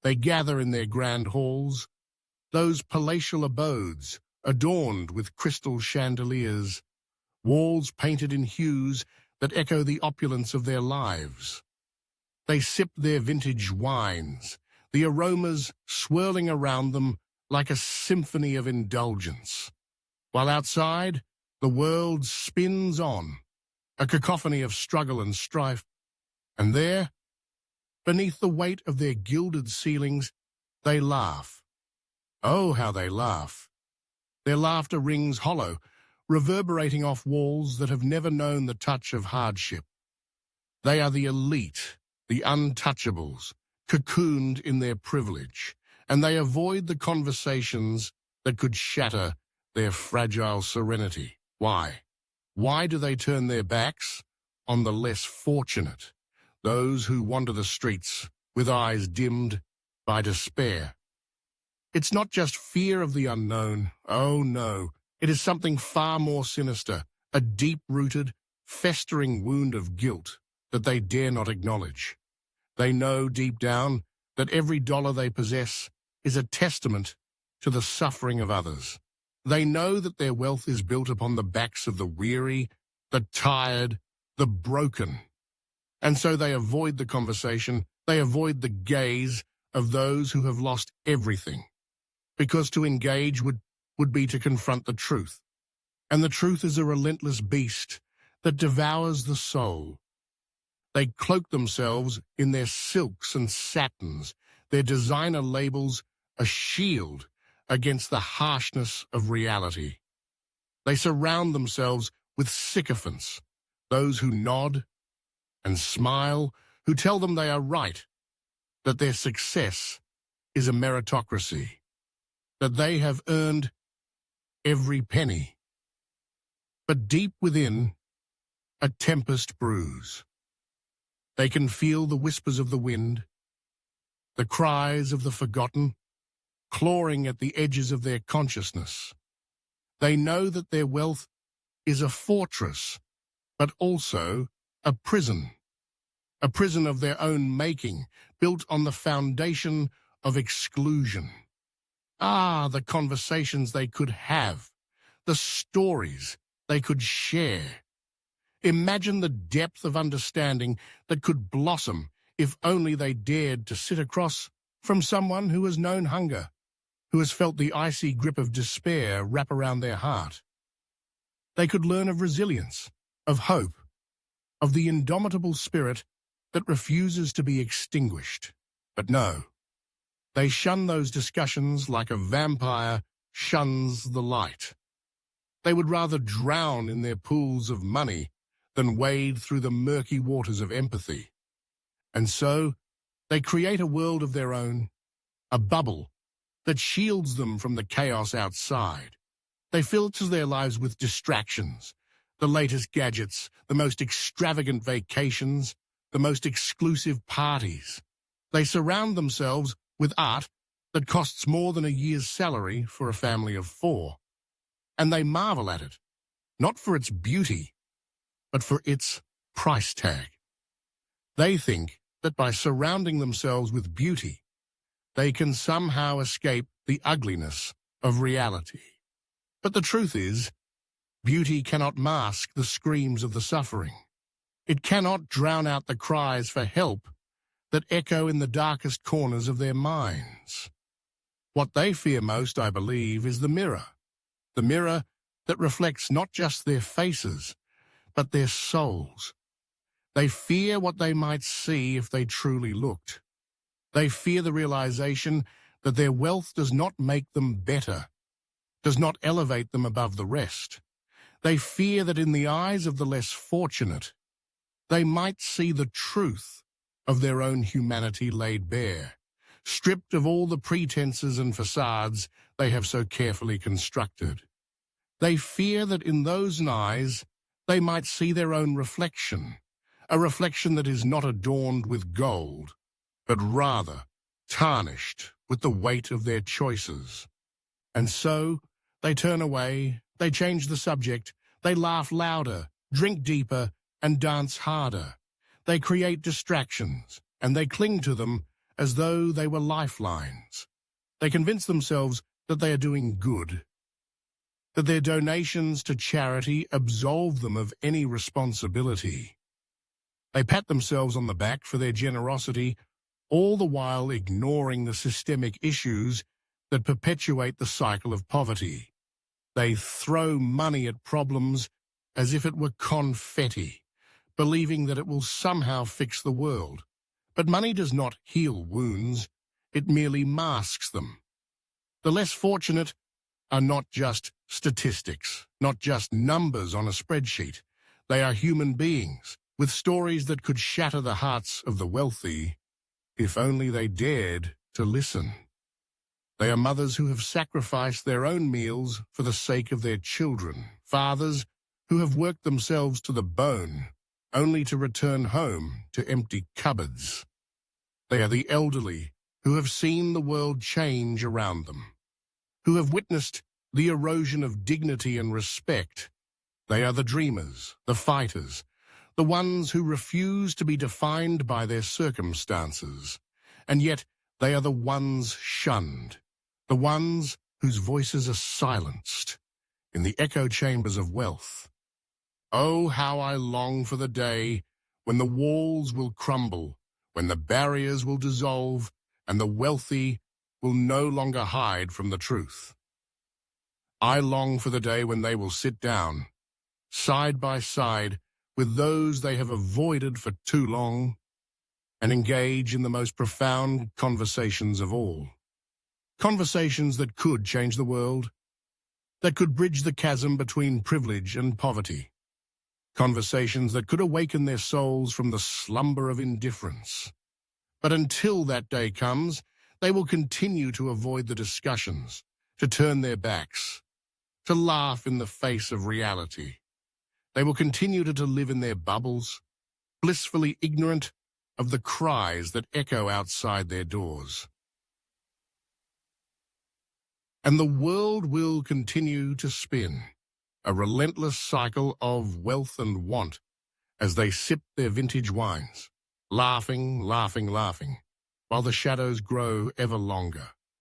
They gather in their grand halls, those palatial abodes, adorned with crystal chandeliers, walls painted in hues that echo the opulence of their lives. They sip their vintage wines, the aromas swirling around them like a symphony of indulgence. While outside, the world spins on, a cacophony of struggle and strife. And there, beneath the weight of their gilded ceilings, they laugh. Oh, how they laugh. Their laughter rings hollow, reverberating off walls that have never known the touch of hardship. They are the elite, the untouchables, cocooned in their privilege, and they avoid the conversations that could shatter their fragile serenity. Why? Why do they turn their backs on the less fortunate, those who wander the streets with eyes dimmed by despair? It's not just fear of the unknown. Oh no, it is something far more sinister, a deep-rooted, festering wound of guilt that they dare not acknowledge. They know deep down that every dollar they possess is a testament to the suffering of others. They know that their wealth is built upon the backs of the weary, the tired, the broken. And so they avoid the conversation, they avoid the gaze of those who have lost everything. Because to engage would be to confront the truth. And the truth is a relentless beast that devours the soul. They cloak themselves in their silks and satins, their designer labels a shield against the harshness of reality. They surround themselves with sycophants, those who nod and smile, who tell them they are right, that their success is a meritocracy, that they have earned every penny. But deep within, a tempest brews. They can feel the whispers of the wind, the cries of the forgotten, clawing at the edges of their consciousness. They know that their wealth is a fortress, but also a prison of their own making, built on the foundation of exclusion. Ah, the conversations they could have, the stories they could share. Imagine the depth of understanding that could blossom if only they dared to sit across from someone who has known hunger, who has felt the icy grip of despair wrap around their heart. They could learn of resilience, of hope, of the indomitable spirit that refuses to be extinguished. But no, they shun those discussions like a vampire shuns the light. They would rather drown in their pools of money than wade through the murky waters of empathy. And so, they create a world of their own, a bubble that shields them from the chaos outside. They filter their lives with distractions, the latest gadgets, the most extravagant vacations, the most exclusive parties. They surround themselves with art that costs more than a year's salary for a family of 4. And they marvel at it, not for its beauty, but for its price tag. They think that by surrounding themselves with beauty, they can somehow escape the ugliness of reality. But the truth is, beauty cannot mask the screams of the suffering. It cannot drown out the cries for help that echo in the darkest corners of their minds. What they fear most, I believe, is the mirror that reflects not just their faces, but their souls. They fear what they might see if they truly looked. They fear the realization that their wealth does not make them better, does not elevate them above the rest. They fear that in the eyes of the less fortunate, they might see the truth of their own humanity laid bare, stripped of all the pretenses and facades they have so carefully constructed. They fear that in those eyes they might see their own reflection, a reflection that is not adorned with gold, but rather tarnished with the weight of their choices. And so they turn away, they change the subject, they laugh louder, drink deeper, and dance harder. They create distractions, and they cling to them as though they were lifelines. They convince themselves that they are doing good, that their donations to charity absolve them of any responsibility. They pat themselves on the back for their generosity, all the while ignoring the systemic issues that perpetuate the cycle of poverty. They throw money at problems as if it were confetti, believing that it will somehow fix the world. But money does not heal wounds, it merely masks them. The less fortunate are not just statistics, not just numbers on a spreadsheet. They are human beings with stories that could shatter the hearts of the wealthy if only they dared to listen. They are mothers who have sacrificed their own meals for the sake of their children, fathers who have worked themselves to the bone only to return home to empty cupboards. They are the elderly who have seen the world change around them, who have witnessed the erosion of dignity and respect. They are the dreamers, the fighters, the ones who refuse to be defined by their circumstances, and yet they are the ones shunned, the ones whose voices are silenced in the echo chambers of wealth. Oh, how I long for the day when the walls will crumble, when the barriers will dissolve, and the wealthy will no longer hide from the truth. I long for the day when they will sit down, side by side, with those they have avoided for too long, and engage in the most profound conversations of all. Conversations that could change the world, that could bridge the chasm between privilege and poverty. Conversations that could awaken their souls from the slumber of indifference. But until that day comes, they will continue to avoid the discussions, to turn their backs, to laugh in the face of reality. They will continue to live in their bubbles, blissfully ignorant of the cries that echo outside their doors. And the world will continue to spin, a relentless cycle of wealth and want, as they sip their vintage wines, laughing, laughing, laughing, while the shadows grow ever longer.